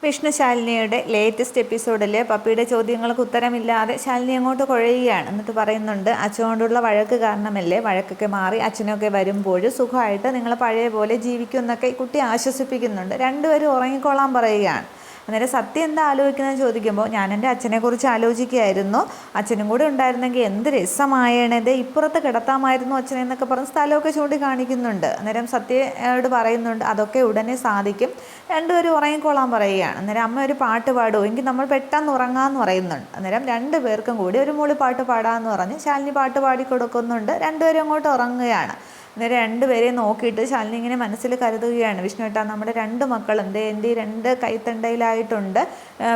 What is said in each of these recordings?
Vishnu ശാലിനിയുടെ latest എപ്പിസോഡിൽ പപ്പിയുടെ ചോദ്യങ്ങൾക്ക് ഉത്തരമില്ലാതെ ശാലിനി അങ്ങോട്ട് കുഴയുകയാണ്. എന്നിട്ട് പറയുന്നുണ്ട്, അച്ഛനോടുള്ള വഴക്ക് കാരണമല്ലേ, വഴക്കൊക്കെ മാറി അച്ഛനൊക്കെ വരുമ്പോൾ സുഖമായിട്ട് നിങ്ങൾ പഴയ പോലെ ജീവിക്കും എന്നൊക്കെ കുട്ടി ആശ്വസിപ്പിക്കുന്നുണ്ട്. രണ്ടുപേരും ഉറങ്ങിക്കോളാൻ പറയുകയാണ്. അന്നേരം സത്യം എന്താ ആലോചിക്കുന്നതെന്ന് ചോദിക്കുമ്പോൾ, ഞാൻ എൻ്റെ അച്ഛനെക്കുറിച്ച് ആലോചിക്കുകയായിരുന്നു, അച്ഛനും കൂടെ ഉണ്ടായിരുന്നെങ്കിൽ എന്ത് രസമായണത്, ഇപ്പുറത്ത് കിടത്താമായിരുന്നു അച്ഛനെ എന്നൊക്കെ പറഞ്ഞ് സ്ഥലമൊക്കെ ചൂണ്ടിക്കാണിക്കുന്നുണ്ട്. അന്നേരം സത്യയോട് പറയുന്നുണ്ട് അതൊക്കെ ഉടനെ സാധിക്കും, രണ്ടുപേരും ഉറങ്ങിക്കോളാൻ പറയുകയാണ്. അന്നേരം അമ്മ ഒരു പാട്ട് പാടുമോ, എങ്കിൽ നമ്മൾ പെട്ടെന്ന് ഉറങ്ങാമെന്ന് പറയുന്നുണ്ട്. അന്നേരം രണ്ടു പേർക്കും കൂടി ഒരു മൂളിപ്പാട്ട് പാടാമെന്ന് പറഞ്ഞ് ശാലിനി പാട്ട് പാടി കൊടുക്കുന്നുണ്ട്. രണ്ടുപേരും അങ്ങോട്ട് ഉറങ്ങുകയാണ്. അന്നേരം രണ്ടുപേരെയും നോക്കിയിട്ട് ശാലിനി ഇങ്ങനെ മനസ്സിൽ കരുതുകയാണ്, വിഷ്ണുവേട്ട നമ്മുടെ രണ്ട് മക്കളും എൻ്റെ രണ്ട് കൈത്തണ്ടയിലായിട്ടുണ്ട്,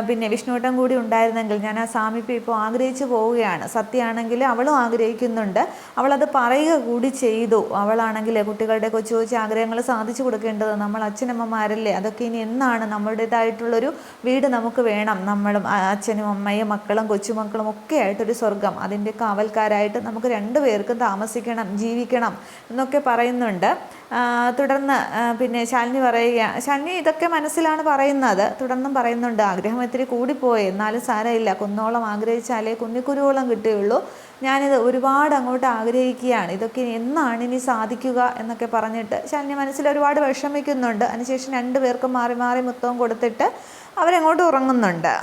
പിന്നെ വിഷ്ണുവേട്ടൻ കൂടി ഉണ്ടായിരുന്നെങ്കിൽ ഞാൻ ആ സാമീപ്യം ഇപ്പോൾ ആഗ്രഹിച്ചു പോവുകയാണ്. സത്യമാണെങ്കിൽ അവളും ആഗ്രഹിക്കുന്നുണ്ട്, അവളത് പറയുക കൂടി ചെയ്തു. അവളാണെങ്കിൽ കുട്ടികളുടെ കൊച്ചു കൊച്ചു ആഗ്രഹങ്ങൾ സാധിച്ചു കൊടുക്കേണ്ടത് നമ്മൾ അച്ഛനമ്മമാരല്ലേ, അതൊക്കെ ഇനി എന്നാണ്, നമ്മുടേതായിട്ടുള്ളൊരു വീട് നമുക്ക് വേണം, നമ്മളും അച്ഛനും അമ്മയും മക്കളും കൊച്ചുമക്കളും ഒക്കെ ആയിട്ടൊരു സ്വർഗം, അതിൻ്റെ കാവൽക്കാരായിട്ട് നമുക്ക് രണ്ടുപേർക്കും താമസിക്കണം, ജീവിക്കണം എന്നൊക്കെ പറയുന്നുണ്ട്. തുടർന്ന് പിന്നെ ശാലിനി ശാലിനി ഇതൊക്കെ മനസ്സിലാണ് പറയുന്നത്. തുടർന്നും പറയുന്നുണ്ട്, ആഗ്രഹം ഇത്തിരി കൂടിപ്പോയി, എന്നാലും സാരമില്ല, കുന്നോളം ആഗ്രഹിച്ചാലേ കുന്നിക്കുരുവോളം കിട്ടുകയുള്ളൂ, ഞാനിത് ഒരുപാട് അങ്ങോട്ട് ആഗ്രഹിക്കുകയാണ്, ഇതൊക്കെ എന്നാണ് ഇനി സാധിക്കുക എന്നൊക്കെ പറഞ്ഞിട്ട് ശാലിനി മനസ്സിൽ ഒരുപാട് വിഷമിക്കുന്നുണ്ട്. അതിനുശേഷം രണ്ടുപേർക്കും മാറി മാറി മുത്തവും കൊടുത്തിട്ട് അവരങ്ങോട്ട് ഉറങ്ങുന്നുണ്ട്.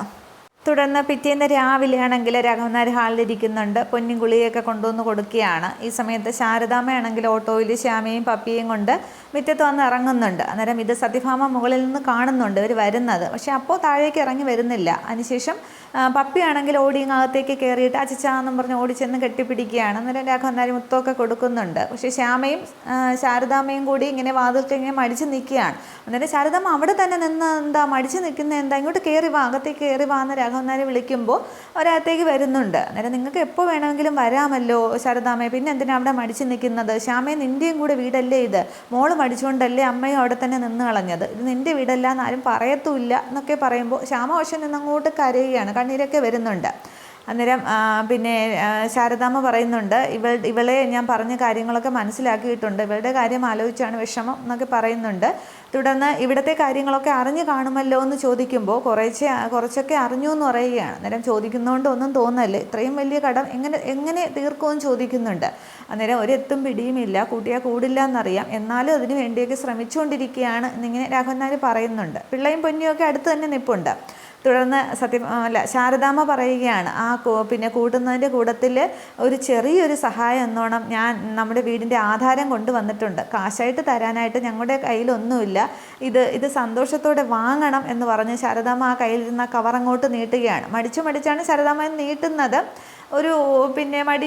തുടർന്ന് പിറ്റേന്ന് രാവിലെ ആണെങ്കിൽ രാഘവൻ നായർ ഹാളിലിരിക്കുന്നുണ്ട്, പൊന്നും ഗുളികയൊക്കെ കൊണ്ടുവന്ന് കൊടുക്കുകയാണ്. ഈ സമയത്ത് ശാരദാമ്മയാണെങ്കിൽ ഓട്ടോയിൽ ശ്യാമയും പപ്പിയും കൊണ്ട് മുറ്റത്ത് വന്ന് ഇറങ്ങുന്നുണ്ട്. അന്നേരം ഇത് സത്യഭാമ മുകളിൽ നിന്ന് കാണുന്നുണ്ട് ഇവർ വരുന്നത്, പക്ഷേ അപ്പോൾ താഴേക്ക് ഇറങ്ങി വരുന്നില്ല. അതിനുശേഷം പപ്പിയാണെങ്കിൽ ഓടിയകത്തേക്ക് കയറിയിട്ട് അച്ചിച്ചാന്നും പറഞ്ഞ് ഓടിച്ചെന്ന് കെട്ടിപ്പിടിക്കുകയാണ്. അന്നേരം രാഘവൻ നായർ മുത്തമൊക്കെ കൊടുക്കുന്നുണ്ട്. പക്ഷേ ശ്യാമയും ശാരദാമ്മയും കൂടി ഇങ്ങനെ വാതിൽക്ക് ഇങ്ങനെ മടിച്ച് നിൽക്കുകയാണ്. അന്നേരം ശാരദാമ്മ അവിടെ തന്നെ നിന്ന് എന്താ മടിച്ച് നിൽക്കുന്നത്, എന്താ ഇങ്ങോട്ട് കയറി വാ, അകത്തേക്ക് കയറി വാ എന്ന് രാഘവൻ നായർ വിളിക്കുമ്പോൾ അവരകത്തേക്ക് വരുന്നുണ്ട്. അന്നേരം നിങ്ങൾക്ക് എപ്പോൾ വേണമെങ്കിലും വരാമല്ലോ ശാരദാമ്മയെ, പിന്നെ എന്തിനാ അവിടെ മടിച്ച് നിൽക്കുന്നത്, ശ്യാമയെ നിൻ്റെയും കൂടെ വീടല്ലേ ഇത്, മോള് മടിച്ചുകൊണ്ടല്ലേ അമ്മയും അവിടെ തന്നെ നിന്ന് കളഞ്ഞത്, ഇത് നിൻ്റെ വീടല്ല എന്ന് ആരും പറയത്തുമില്ല എന്നൊക്കെ പറയുമ്പോൾ ശ്യാമ പക്ഷെ നിന്നങ്ങോട്ട് കരയുകയാണ്, കണ്ണീരൊക്കെ വരുന്നുണ്ട്. അന്നേരം പിന്നെ ശാരദാമ്മ പറയുന്നുണ്ട്, ഇവളെ ഞാൻ പറഞ്ഞ കാര്യങ്ങളൊക്കെ മനസ്സിലാക്കിയിട്ടുണ്ട്, ഇവളുടെ കാര്യം ആലോചിച്ചാണ് വിഷമം എന്നൊക്കെ പറയുന്നുണ്ട്. തുടർന്ന് ഇവിടുത്തെ കാര്യങ്ങളൊക്കെ അറിഞ്ഞു കാണുമല്ലോ എന്ന് ചോദിക്കുമ്പോൾ കുറച്ചൊക്കെ അറിഞ്ഞു എന്ന് പറയുകയാണ്. അന്നേരം ചോദിക്കുന്നതുകൊണ്ട് ഒന്നും തോന്നല്ലേ, ഇത്രയും വലിയ കടം എങ്ങനെ തീർക്കുമെന്ന് ചോദിക്കുന്നുണ്ട്. അന്നേരം ഒരെത്തും പിടിയുമില്ല, കൂട്ടിയാൽ കൂടില്ല എന്നറിയാം, എന്നാലും അതിന് വേണ്ടിയൊക്കെ ശ്രമിച്ചുകൊണ്ടിരിക്കുകയാണ് എന്നിങ്ങനെ രാഘവൻ നായർ പറയുന്നുണ്ട്. പിള്ളയും പൊന്നിയൊക്കെ അടുത്ത് തന്നെ നിൽപ്പുണ്ട്. തുടർന്ന് ശാരദാമ്മ പറയുകയാണ്, പിന്നെ കൂട്ടുന്നതിൻ്റെ കൂട്ടത്തിൽ ഒരു ചെറിയൊരു സഹായം എന്നോണം ഞാൻ നമ്മുടെ വീടിൻ്റെ ആധാരം കൊണ്ടുവന്നിട്ടുണ്ട്, കാശായിട്ട് തരാനായിട്ട് ഞങ്ങളുടെ കയ്യിലൊന്നുമില്ല, ഇത് സന്തോഷത്തോടെ വാങ്ങണം എന്ന് പറഞ്ഞ് ശാരദാമ്മ ആ കയ്യിലിരുന്ന കവർ അങ്ങോട്ട് നീട്ടുകയാണ്. മടിച്ചാണ് ശാരദാമ്മ നീട്ടുന്നത്, ഒരു പിന്നെ മടി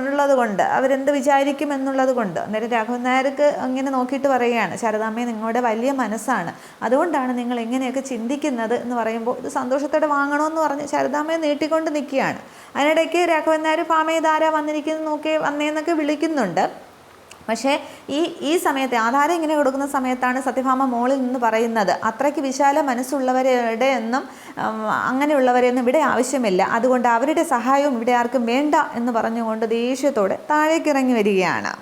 ഉള്ളത് കൊണ്ട്, അവരെന്ത് വിചാരിക്കും എന്നുള്ളത് കൊണ്ട്. അന്നേരം രാഘവൻ നായർക്ക് അങ്ങനെ നോക്കിയിട്ട് പറയുകയാണ്, ശാരദാമ്മയെ നിങ്ങളുടെ വലിയ മനസ്സാണ്, അതുകൊണ്ടാണ് നിങ്ങൾ ഇങ്ങനെയൊക്കെ ചിന്തിക്കുന്നത് എന്ന് പറയുമ്പോൾ ഇത് സന്തോഷത്തോടെ വാങ്ങണമെന്ന് പറഞ്ഞ് ശാരദാമ്മയെ നീട്ടിക്കൊണ്ട് നിൽക്കുകയാണ്. അതിനിടയ്ക്ക് രാഘവൻ നായർ ഭാമയെ ധാരാ വന്നിരിക്കുന്നു നോക്കി വന്നേന്നൊക്കെ വിളിക്കുന്നുണ്ട്. പക്ഷേ ഈ സമയത്ത് ആധാരം ഇങ്ങനെ കൊടുക്കുന്ന സമയത്താണ് സത്യഭാമ മോളിൽ നിന്ന് പറയുന്നത്, അത്രയ്ക്ക് വിശാല മനസ്സുള്ളവരുടെ ഒന്നും അങ്ങനെയുള്ളവരെയൊന്നും ഇവിടെ ആവശ്യമില്ല, അതുകൊണ്ട് അവരുടെ സഹായവും ഇവിടെ ആർക്കും വേണ്ട എന്ന് പറഞ്ഞുകൊണ്ട് ദേഷ്യത്തോടെ താഴേക്ക് ഇറങ്ങി വരികയാണ്.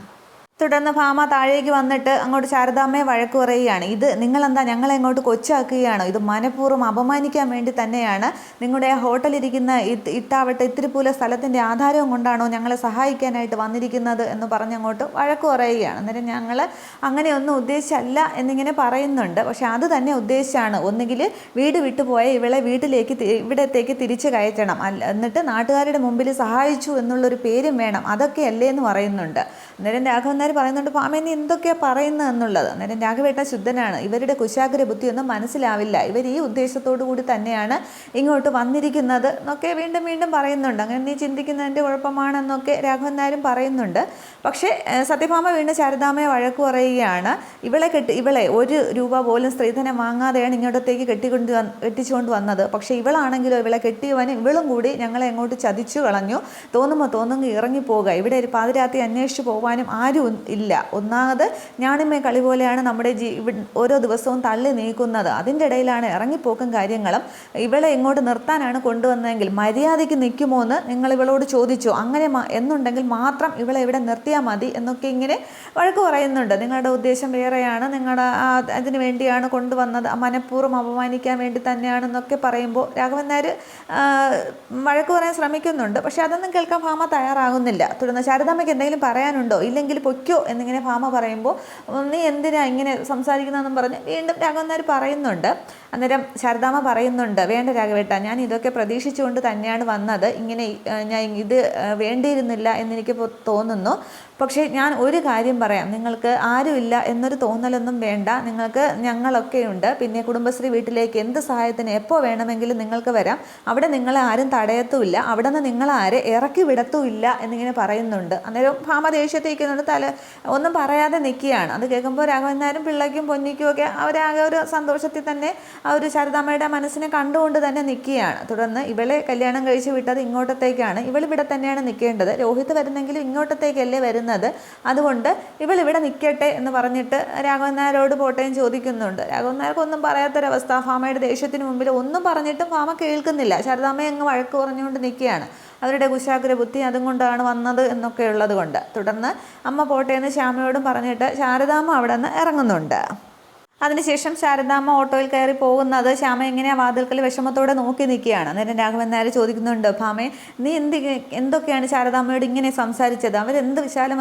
തുടർന്ന് ഭാമ താഴേക്ക് വന്നിട്ട് അങ്ങോട്ട് ശാരദാമ്മയെ വഴക്ക് പറയുകയാണ്, ഇത് നിങ്ങളെന്താ ഞങ്ങളെ അങ്ങോട്ട് കൊച്ചാക്കുകയാണോ, ഇത് മനഃപൂർവ്വം അപമാനിക്കാൻ വേണ്ടി തന്നെയാണ്, നിങ്ങളുടെ ഹോട്ടലിരിക്കുന്ന ഇട്ടാവട്ടെ ഇത്തിരി പോലെ സ്ഥലത്തിൻ്റെ ആധാരവും കൊണ്ടാണോ ഞങ്ങളെ സഹായിക്കാനായിട്ട് വന്നിരിക്കുന്നത് എന്ന് പറഞ്ഞങ്ങോട്ട് വഴക്ക് പറയുകയാണ്. അന്നേരം ഞങ്ങൾ അങ്ങനെയൊന്നും ഉദ്ദേശിച്ചല്ല എന്നിങ്ങനെ പറയുന്നുണ്ട്. പക്ഷേ അത് തന്നെ ഉദ്ദേശിച്ചാണ്, ഒന്നുകിൽ വീട് വിട്ടുപോയ ഇവളെ ഇവിടത്തേക്ക് തിരിച്ചു കയറ്റണം, എന്നിട്ട് നാട്ടുകാരുടെ മുമ്പിൽ സഹായിച്ചു എന്നുള്ളൊരു പേരും വേണം, അതൊക്കെ അല്ലേ എന്ന് പറയുന്നുണ്ട്. അന്നേരം രാഘവൻ പറയുന്നുണ്ട്, ഭാമ നീ എന്തൊക്കെയാണ് പറയുന്നത് എന്നുള്ളത്. അന്നേരം രാഘവേട്ട ശുദ്ധനാണ്, ഇവരുടെ കുശാഗ്ര ബുദ്ധിയൊന്നും മനസ്സിലാവില്ല, ഇവർ ഈ ഉദ്ദേശത്തോടു കൂടി തന്നെയാണ് ഇങ്ങോട്ട് വന്നിരിക്കുന്നത് എന്നൊക്കെ വീണ്ടും പറയുന്നുണ്ട്. അങ്ങനെ നീ ചിന്തിക്കുന്നതിൻ്റെ കുഴപ്പമാണെന്നൊക്കെ രാഘവൻ നായരും പറയുന്നുണ്ട്. പക്ഷേ സത്യഭാമ വീണ്ടും ശാരദാമ്മയെ വഴക്ക് പറയുകയാണ്, ഇവളെ 1 രൂപ പോലും സ്ത്രീധനം വാങ്ങാതെയാണ് ഇങ്ങോട്ടത്തേക്ക് കെട്ടിച്ചുകൊണ്ട് വന്നത്, പക്ഷേ ഇവളാണെങ്കിലോ ഇവളെ കെട്ടിയവനും ഇവളും കൂടി ഞങ്ങളെ എങ്ങോട്ട് ചതിച്ചു കളഞ്ഞു, തോന്നുമെങ്കിൽ ഇറങ്ങിപ്പോവുക, ഇവിടെ ഒരു പാതിരാത്രി അന്വേഷിച്ച് പോകാൻ പോകുവാനും ആരും ഇല്ല. ഒന്നാമത് ഞാണിമ്മേ കളി പോലെയാണ് നമ്മുടെ ഓരോ ദിവസവും തള്ളി നീക്കുന്നത്. അതിൻ്റെ ഇടയിലാണ് ഇറങ്ങിപ്പോക്കും കാര്യങ്ങളും. ഇവളെ ഇങ്ങോട്ട് നിർത്താനാണ് കൊണ്ടുവന്നതെങ്കിൽ മര്യാദയ്ക്ക് നിൽക്കുമോ എന്ന് നിങ്ങൾ ഇവളോട് ചോദിച്ചോ, അങ്ങനെ എന്നുണ്ടെങ്കിൽ മാത്രം ഇവളെ ഇവിടെ നിർത്തിയാൽ മതി എന്നൊക്കെ ഇങ്ങനെ വഴക്ക് പറയുന്നുണ്ട്. നിങ്ങളുടെ ഉദ്ദേശം വേറെയാണ്, നിങ്ങളുടെ അതിന് വേണ്ടിയാണ് കൊണ്ടുവന്നത്, മനഃപൂർവ്വം അപമാനിക്കാൻ വേണ്ടി തന്നെയാണെന്നൊക്കെ പറയുമ്പോൾ രാഘവൻ നായർ വഴക്ക് പറയാൻ ശ്രമിക്കുന്നുണ്ട്. പക്ഷെ അതൊന്നും കേൾക്കാൻ ഭാമ തയ്യാറാകുന്നില്ല. തുടർന്ന് ശാരദാമ്മയ്ക്ക് എന്തെങ്കിലും പറയാനുണ്ടോ, ഇല്ലെങ്കിൽ പൊയ്ക്കോ എന്നിങ്ങനെ ഭാമ പറയുമ്പോൾ നീ എന്തിനാ ഇങ്ങനെ സംസാരിക്കുന്നതെന്നും പറഞ്ഞ് വീണ്ടും രാഘവൻ നായർ പറയുന്നുണ്ട്. അന്നേരം ശാരദാമ്മ പറയുന്നുണ്ട്, വേണ്ട രാഘവേട്ട, ഞാൻ ഇതൊക്കെ പ്രതീക്ഷിച്ചുകൊണ്ട് തന്നെയാണ് വന്നത്. ഇങ്ങനെ ഞാൻ ഇത് വേണ്ടിയിരുന്നില്ല എന്നെനിക്ക് തോന്നുന്നു. പക്ഷേ ഞാൻ ഒരു കാര്യം പറയാം, നിങ്ങൾക്ക് ആരുമില്ല എന്നൊരു തോന്നലൊന്നും വേണ്ട. നിങ്ങൾക്ക് ഞങ്ങളൊക്കെയുണ്ട്. പിന്നെ കുടുംബശ്രീ വീട്ടിലേക്ക് എന്ത് സഹായത്തിന് എപ്പോൾ വേണമെങ്കിലും നിങ്ങൾക്ക് വരാം. അവിടെ നിങ്ങളെ ആരും തടയത്തുമില്ല. അവിടെ നിന്ന് നിങ്ങളാരെ ഇറക്കി വിടത്തുമില്ല എന്നിങ്ങനെ പറയുന്നുണ്ട്. അന്നേരം ഭാമ ദേഷ്യത്തേക്കുന്നുണ്ട്, ഒന്നും പറയാതെ നിൽക്കുകയാണ്. അത് കേൾക്കുമ്പോൾ രാഘവൻ നായരും പിള്ളയ്ക്കും പൊന്നിക്കും ഒക്കെ അവരാകെ ഒരു സന്തോഷത്തിൽ തന്നെ ആ ഒരു ശാരദാമ്മയുടെ മനസ്സിനെ കണ്ടുകൊണ്ട് തന്നെ നിൽക്കുകയാണ്. തുടർന്ന് ഇവളെ കല്യാണം കഴിച്ച് വിട്ടത് ഇങ്ങോട്ടത്തേക്കാണ്. ഇവളിവിടെ തന്നെയാണ് നിൽക്കേണ്ടത്. രോഹിത് വരുന്നെങ്കിലും ഇങ്ങോട്ടത്തേക്കല്ലേ വരുന്നത്. അതുകൊണ്ട് ഇവളിവിടെ നിൽക്കട്ടെ എന്ന് പറഞ്ഞിട്ട് രാഘവൻ നായരോട് പോട്ടയും ചോദിക്കുന്നുണ്ട്. രാഘവൻ നായർക്ക് ഒന്നും പറയാത്തൊരവസ്ഥ. ഭാമയുടെ ദേഷ്യത്തിന് മുമ്പിൽ ഒന്നും പറഞ്ഞിട്ടും ഭാമ കേൾക്കുന്നില്ല. ശാരദാമ്മയെ അങ്ങ് വഴക്ക് പറഞ്ഞുകൊണ്ട് നിൽക്കുകയാണ്. അവരുടെ കുശാഗ്ര ബുദ്ധി അതും കൊണ്ടാണ് വന്നത് എന്നൊക്കെ ഉള്ളത് കൊണ്ട്. തുടർന്ന് അമ്മ പോട്ടേന്ന് ശ്യാമയോടും പറഞ്ഞിട്ട് ശാരദാമ്മ അവിടെ നിന്ന് ഇറങ്ങുന്നുണ്ട്. അതിനുശേഷം ശാരദാമ്മ ഓട്ടോയിൽ കയറി പോകുന്നത് ശ്യാമ ഇങ്ങനെ വാതിൽക്കൽ വിഷമത്തോടെ നോക്കി നിൽക്കുകയാണ്. അന്നേരം രാഘവൻ നായർ ചോദിക്കുന്നുണ്ട്, ഭാമേ, നീ എന്തൊക്കെയാണ് ശാരദാമ്മയോട് ഇങ്ങനെ സംസാരിച്ചത്? അവരെന്ത് വിശാല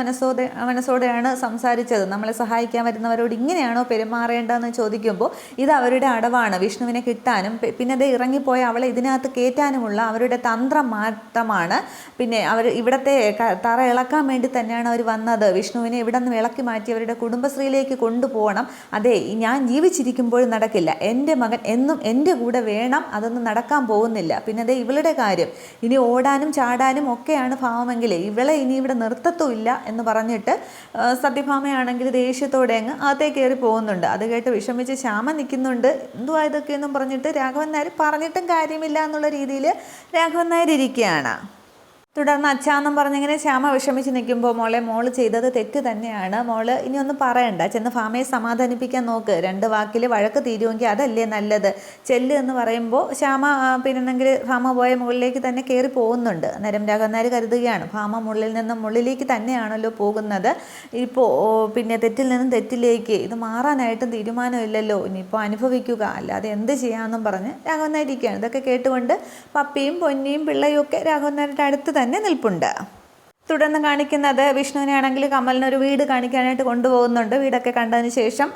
മനസ്സോടെയാണ് സംസാരിച്ചത്? നമ്മളെ സഹായിക്കാൻ വരുന്നവരോട് ഇങ്ങനെയാണോ പെരുമാറേണ്ടതെന്ന് ചോദിക്കുമ്പോൾ ഇത് അവരുടെ അടവാണ്. വിഷ്ണുവിനെ കിട്ടാനും പിന്നെ അത് ഇറങ്ങിപ്പോയ അവളെ ഇതിനകത്ത് കയറ്റാനുമുള്ള അവരുടെ തന്ത്രം മാത്രമാണ്. പിന്നെ അവർ ഇവിടത്തെ തറ ഇളക്കാൻ വേണ്ടി തന്നെയാണ് അവർ വന്നത്. വിഷ്ണുവിനെ ഇവിടെ നിന്ന് ഇളക്കി മാറ്റി അവരുടെ കുടുംബശ്രീയിലേക്ക് കൊണ്ടുപോകണം. അതെ, ഞാൻ ജീവിച്ചിരിക്കുമ്പോഴും നടക്കില്ല. എൻ്റെ മകൻ എന്നും എൻ്റെ കൂടെ വേണം. അതൊന്നും നടക്കാൻ പോകുന്നില്ല. പിന്നെ അതേ ഇവളുടെ കാര്യം, ഇനി ഓടാനും ചാടാനും ഒക്കെയാണ് ഭാവമെങ്കിൽ ഇവളെ ഇനി ഇവിടെ നിർത്തത്തുമില്ല എന്ന് പറഞ്ഞിട്ട് സത്യഭാമയാണെങ്കിൽ ദേഷ്യത്തോടെ അങ്ങ് അകത്തേക്ക് കയറി പോകുന്നുണ്ട്. അത് കേട്ട് വിഷമിച്ച് ശ്യാമ നിൽക്കുന്നുണ്ട്. എന്തുവാ ഇതൊക്കെയെന്നും പറഞ്ഞിട്ട് രാഘവൻ നായർ പറഞ്ഞിട്ടും കാര്യമില്ല എന്നുള്ള രീതിയിൽ രാഘവൻ നായർ ഇരിക്കുകയാണ്. തുടർന്ന് അച്ഛാന്നും പറഞ്ഞിങ്ങനെ ശ്യാമ വിഷമിച്ച് നിൽക്കുമ്പോൾ, മോള് ചെയ്തത് തെറ്റ് തന്നെയാണ്. മോള് ഇനി ഒന്നും പറയണ്ട, ചെന്ന് ഭാമയെ സമാധാനിപ്പിക്കാൻ നോക്ക്. 2 വാക്കിൽ വഴക്ക് തീരുമെങ്കിൽ അതല്ലേ നല്ലത്. ചെല്ല് എന്ന് പറയുമ്പോൾ ശ്യാമ പിന്നെങ്കിൽ ഭാമ പോയ മുകളിലേക്ക് തന്നെ കയറി പോകുന്നുണ്ട്. അന്നേരം രാഘവൻ നായർ കരുതുകയാണ്, ഭാമ മുള്ളിൽ നിന്നും മുള്ളിലേക്ക് തന്നെയാണല്ലോ പോകുന്നത്. ഇപ്പോൾ പിന്നെ തെറ്റിൽ നിന്നും തെറ്റിലേക്ക് ഇത് മാറാനായിട്ടും തീരുമാനമില്ലല്ലോ. ഇനിയിപ്പോൾ അനുഭവിക്കുക, അല്ലാതെ എന്ത് ചെയ്യാമെന്നും പറഞ്ഞ് രാഘവൻ നായർ ഇരിക്കുകയാണ്. ഇതൊക്കെ കേട്ടുകൊണ്ട് പപ്പിയും പൊന്നിയും പിള്ളയും ഒക്കെ രാഘവൻ നായരുടെ അടുത്ത് തന്നെ നിൽപ്പുണ്ട്. തുടർന്ന് കാണിക്കുന്നത് വിഷ്ണുവിനെ ആണെങ്കിൽ കമലിനൊരു വീട് കാണിക്കാനായിട്ട് കൊണ്ടുപോകുന്നുണ്ട്. വീടൊക്കെ കണ്ടതിന് ശേഷം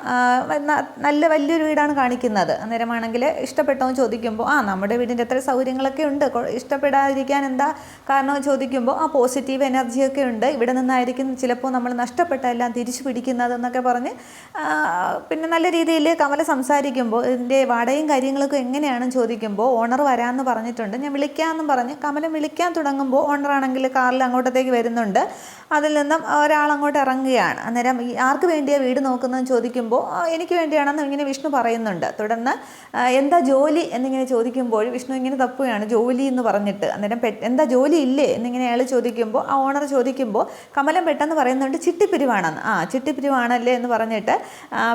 നല്ല വലിയൊരു വീടാണ് കാണിക്കുന്നത്. അന്നേരമാണെങ്കിൽ ഇഷ്ടപ്പെട്ടോ എന്ന് ചോദിക്കുമ്പോൾ നമ്മുടെ വീടിൻ്റെ എത്ര സൗകര്യങ്ങളൊക്കെ ഉണ്ട്, ഇഷ്ടപ്പെടാതിരിക്കാൻ എന്താ കാരണം ചോദിക്കുമ്പോൾ പോസിറ്റീവ് എനർജിയൊക്കെ ഉണ്ട്, ഇവിടെ നിന്നായിരിക്കും ചിലപ്പോൾ നമ്മൾ നഷ്ടപ്പെട്ട എല്ലാം തിരിച്ചു പിടിക്കുന്നത് എന്നൊക്കെ പറഞ്ഞ് പിന്നെ നല്ല രീതിയിൽ കമല സംസാരിക്കുമ്പോൾ ഇതിൻ്റെ വാടകയും കാര്യങ്ങളൊക്കെ എങ്ങനെയാണെന്ന് ചോദിക്കുമ്പോൾ ഓണർ വരാമെന്ന് പറഞ്ഞിട്ടുണ്ട്, ഞാൻ വിളിക്കാമെന്നും പറഞ്ഞ് കമലം വിളിക്കാൻ തുടങ്ങുമ്പോൾ ഓണറാണെങ്കിൽ കാറിൽ അങ്ങോട്ടത്തേക്ക് വരുന്നുണ്ട്. അതിൽ നിന്നും ഒരാളങ്ങോട്ട് ഇറങ്ങുകയാണ്. അന്നേരം ആർക്ക് വേണ്ടിയാണ് വീട് നോക്കുന്നതെന്ന് ചോദിക്കുമ്പോൾ എനിക്ക് വേണ്ടിയാണെന്ന് ഇങ്ങനെ വിഷ്ണു പറയുന്നുണ്ട്. തുടർന്ന് എന്താ ജോലി എന്നിങ്ങനെ ചോദിക്കുമ്പോൾ വിഷ്ണു ഇങ്ങനെ തപ്പുകയാണ്, ജോലി എന്ന് പറഞ്ഞിട്ട്. അന്നേരം എന്താ ജോലി ഇല്ലേ എന്നിങ്ങനെ അയാൾ ചോദിക്കുമ്പോൾ ഓണർ ചോദിക്കുമ്പോൾ കമലം പെട്ടെന്ന് പറയുന്നുണ്ട് ചിട്ടിപ്പിരിവാണെന്ന്. ചിട്ടിപ്പിരിവാണല്ലേ എന്ന് പറഞ്ഞിട്ട്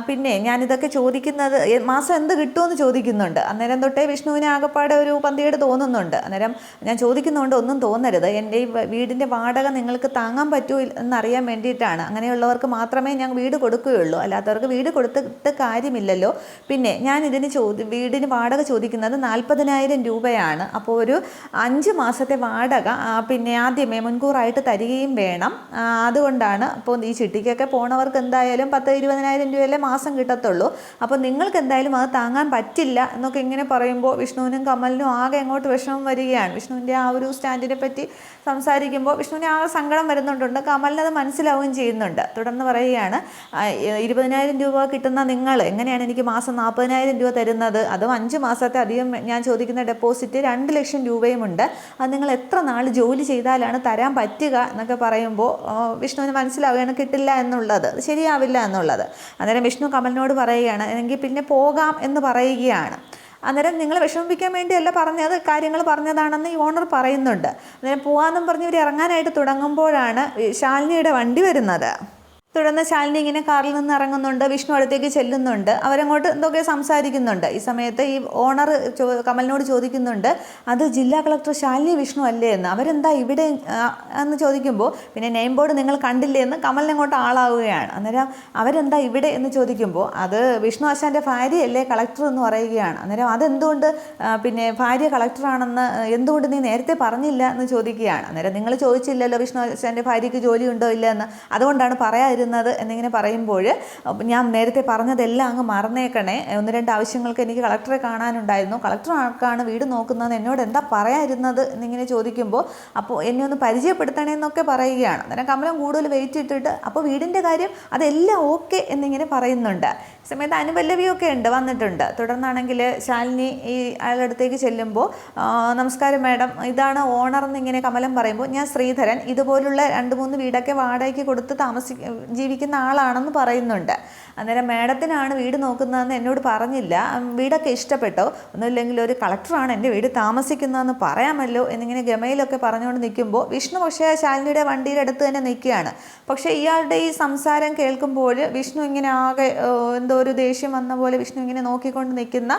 പിന്നെ ഞാനിതൊക്കെ ചോദിക്കുന്നത് മാസം എന്ത് കിട്ടുമെന്ന് ചോദിക്കുന്നുണ്ട്. അന്നേരം തൊട്ടേ വിഷ്ണുവിന് ആകപ്പാടെ ഒരു പന്തികേട് തോന്നുന്നുണ്ട്. അന്നേരം ഞാൻ ചോദിക്കുന്നതുകൊണ്ട് ഒന്നും തോന്നരുത്, എൻ്റെ ഈ വീടിൻ്റെ വാടക നിങ്ങൾക്ക് താങ്ങാൻ പറ്റൂ എന്നറിയാൻ വേണ്ടിയിട്ടാണ്. അങ്ങനെയുള്ളവർക്ക് മാത്രമേ ഞാൻ വീട് കൊടുക്കുകയുള്ളൂ, അല്ലാത്തവർക്ക് വീട് കൊടുത്തിട്ട് കാര്യമില്ലല്ലോ. പിന്നെ ഞാൻ ഇതിന് വീടിന് വാടക ചോദിക്കുന്നത് 40,000 രൂപയാണ്. അപ്പോൾ ഒരു 5 മാസത്തെ വാടക പിന്നെ ആദ്യമേ മുൻകൂറായിട്ട് തരികയും വേണം. അതുകൊണ്ടാണ്. അപ്പോൾ ഈ ചിട്ടിക്കൊക്കെ പോണവർക്ക് എന്തായാലും 10-20,000 രൂപയല്ലേ മാസം കിട്ടത്തുള്ളൂ. അപ്പോൾ നിങ്ങൾക്ക് എന്തായാലും അത് താങ്ങാൻ പറ്റില്ല എന്നൊക്കെ ഇങ്ങനെ പറയുമ്പോൾ വിഷ്ണുവിനും കമലിനും ആകെ അങ്ങോട്ട് വിഷമം വരികയാണ്. വിഷ്ണുവിൻ്റെ ആ ഒരു സ്റ്റാൻഡിനെ പറ്റി സംസാരിക്കുമ്പോൾ വിഷ്ണുവിന് ആ സങ്കടം വരുന്നുണ്ട്. കമലിനത് മനസ്സിലാവുകയും ചെയ്യുന്നുണ്ട്. തുടർന്ന് പറയുകയാണ്, 20,000 രൂപ കിട്ടുന്ന നിങ്ങൾ എങ്ങനെയാണ് എനിക്ക് മാസം 40,000 രൂപ തരുന്നത്? അതും 5 മാസത്തെ അധികം ഞാൻ ചോദിക്കുന്ന ഡെപ്പോസിറ്റ് 2 ലക്ഷം രൂപയുമുണ്ട്. അത് നിങ്ങൾ എത്ര നാൾ ജോലി ചെയ്താലാണ് തരാൻ പറ്റുക എന്നൊക്കെ പറയുമ്പോൾ വിഷ്ണുവിന് മനസ്സിലാവുകയാണ് കിട്ടില്ല എന്നുള്ളത്, ശരിയാവില്ല എന്നുള്ളത്. അന്നേരം വിഷ്ണു കമലിനോട് പറയുകയാണ്, എങ്കിൽ പിന്നെ പോകാം എന്ന് പറയുകയാണ്. അന്നേരം നിങ്ങൾ വിഷമിപ്പിക്കാൻ വേണ്ടിയല്ല പറഞ്ഞത്, കാര്യങ്ങൾ പറഞ്ഞതാണെന്ന് ഈ ഓണർ പറയുന്നുണ്ട്. അന്നേരം പോകാമെന്നും പറഞ്ഞ് ഇവർ ഇറങ്ങാനായിട്ട് തുടങ്ങുമ്പോഴാണ് ശാലിനിയുടെ വണ്ടി വരുന്നത്. തുടർന്ന് ശാലിനി ഇങ്ങനെ കാറിൽ നിന്ന് ഇറങ്ങുന്നുണ്ട്, വിഷ്ണു അടുത്തേക്ക് ചെല്ലുന്നുണ്ട്, അവരങ്ങോട്ട് എന്തൊക്കെ സംസാരിക്കുന്നുണ്ട്. ഈ സമയത്ത് ഈ ഓണർ കമലിനോട് ചോദിക്കുന്നുണ്ട്, അത് ജില്ലാ കളക്ടർ ശാലിനി വിഷ്ണു അല്ലേ എന്ന്, അവരെന്താ ഇവിടെ എന്ന് ചോദിക്കുമ്പോൾ പിന്നെ നെയിം ബോർഡ് നിങ്ങൾ കണ്ടില്ലേ എന്ന് കമലിനങ്ങോട്ട് ആളാവുകയാണ്. അന്നേരം അവരെന്താ ഇവിടെ എന്ന് ചോദിക്കുമ്പോൾ അത് വിഷ്ണു ആശാൻ്റെ ഭാര്യയല്ലേ കളക്ടർ എന്ന് പറയുകയാണ്. അന്നേരം അതെന്തുകൊണ്ട് പിന്നെ ഭാര്യ കളക്ടറാണെന്ന് എന്തുകൊണ്ട് നീ നേരത്തെ പറഞ്ഞില്ല എന്ന് ചോദിക്കുകയാണ്. അന്നേരം നിങ്ങൾ ചോദിച്ചില്ലല്ലോ വിഷ്ണു ആശാൻ്റെ ഭാര്യയ്ക്ക് ജോലിയുണ്ടോ ഇല്ല എന്ന്, അതുകൊണ്ടാണ് പറയാതിരുന്നത് എന്നിങ്ങനെ പറയുമ്പോൾ ഞാൻ നേരത്തെ പറഞ്ഞതെല്ലാം അങ്ങ് മറന്നേക്കണേ, 1-2 ആവശ്യങ്ങൾക്ക് എനിക്ക് കളക്ടറെ കാണാനുണ്ടായിരുന്നു, കളക്ടർ ആർക്കാണ് വീട് നോക്കുന്നത്, എന്നോട് എന്താ പറയാതിരുന്നത് എന്നിങ്ങനെ ചോദിക്കുമ്പോൾ അപ്പോൾ എന്നെ ഒന്ന് പരിചയപ്പെടുത്തണേ എന്നൊക്കെ പറയുകയാണ്. അന്നേരം കമലം കൂടുതൽ വെയിറ്റ് ഇട്ടിട്ട് അപ്പോൾ വീടിൻ്റെ കാര്യം അതെല്ലാം ഓക്കെ എന്നിങ്ങനെ പറയുന്നുണ്ട്. ഈ സമയത്ത് അനുപല്ലവിയൊക്കെ വന്നിട്ടുണ്ട്. തുടർന്നാണെങ്കിൽ ശാലിനി ഈ അയാളുടെ ചെല്ലുമ്പോൾ നമസ്കാരം മാഡം, ഇതാണ് ഓണർ എന്നിങ്ങനെ കമലം പറയുമ്പോൾ ഞാൻ ശ്രീധരൻ ഇതുപോലുള്ള 2-3 വീടൊക്കെ വാടകയ്ക്ക് കൊടുത്ത് ജീവിക്കുന്ന ആളാണെന്ന് പറയുന്നുണ്ട്. അന്നേരം മാഡത്തിനാണ് വീട് നോക്കുന്നതെന്ന് എന്നോട് പറഞ്ഞില്ല, വീടൊക്കെ ഇഷ്ടപ്പെട്ടോ, ഒന്നുമില്ലെങ്കിൽ ഒരു കളക്ടറാണ് എൻ്റെ വീട് താമസിക്കുന്നതെന്ന് പറയാമല്ലോ എന്നിങ്ങനെ ഗമയിലൊക്കെ പറഞ്ഞുകൊണ്ട് നിൽക്കുമ്പോൾ വിഷ്ണു പക്ഷേ ശാലിനിയുടെ വണ്ടിയുടെ അടുത്ത് തന്നെ നിൽക്കുകയാണ്. പക്ഷേ ഇയാളുടെ ഈ സംസാരം കേൾക്കുമ്പോൾ വിഷ്ണു ഇങ്ങനെ ആകെ എന്തോ ഒരു ദേഷ്യം വന്ന പോലെ വിഷ്ണു ഇങ്ങനെ നോക്കിക്കൊണ്ട് നിൽക്കുന്ന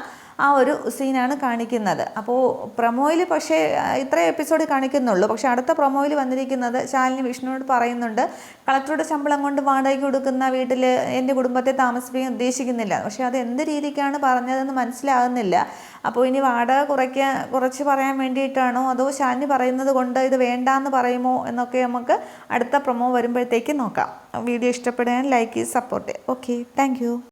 ആ ഒരു സീനാണ് കാണിക്കുന്നത്. അപ്പോൾ പ്രൊമോയിൽ പക്ഷേ ഇത്രയും എപ്പിസോഡ് കാണിക്കുന്നുള്ളൂ. പക്ഷേ അടുത്ത പ്രൊമോയിൽ വന്നിരിക്കുന്നത് ശാലിനി വിഷ്ണുവോട് പറയുന്നുണ്ട്, കളക്ടറുടെ ശമ്പളം കൊണ്ട് വാടകയ്ക്ക് കൊടുക്കുന്ന വീട്ടിൽ എൻ്റെ കുടുംബത്തെ താമസിപ്പിക്കാൻ ഉദ്ദേശിക്കുന്നില്ല. പക്ഷേ അത് എന്ത് രീതിക്കാണ് പറഞ്ഞതെന്ന് മനസ്സിലാകുന്നില്ല. അപ്പോൾ ഇനി വാടക കുറച്ച് പറയാൻ വേണ്ടിയിട്ടാണോ അതോ ശാലിനി പറയുന്നത് കൊണ്ട് ഇത് വേണ്ടാന്ന് പറയുമോ എന്നൊക്കെ നമുക്ക് അടുത്ത പ്രൊമോ വരുമ്പോഴത്തേക്ക് നോക്കാം. വീഡിയോ ഇഷ്ടപ്പെടുകയാണെങ്കിൽ ലൈക്ക് ചെയ്ത് സപ്പോർട്ട് ചെയ്യാം. Okay, thank you.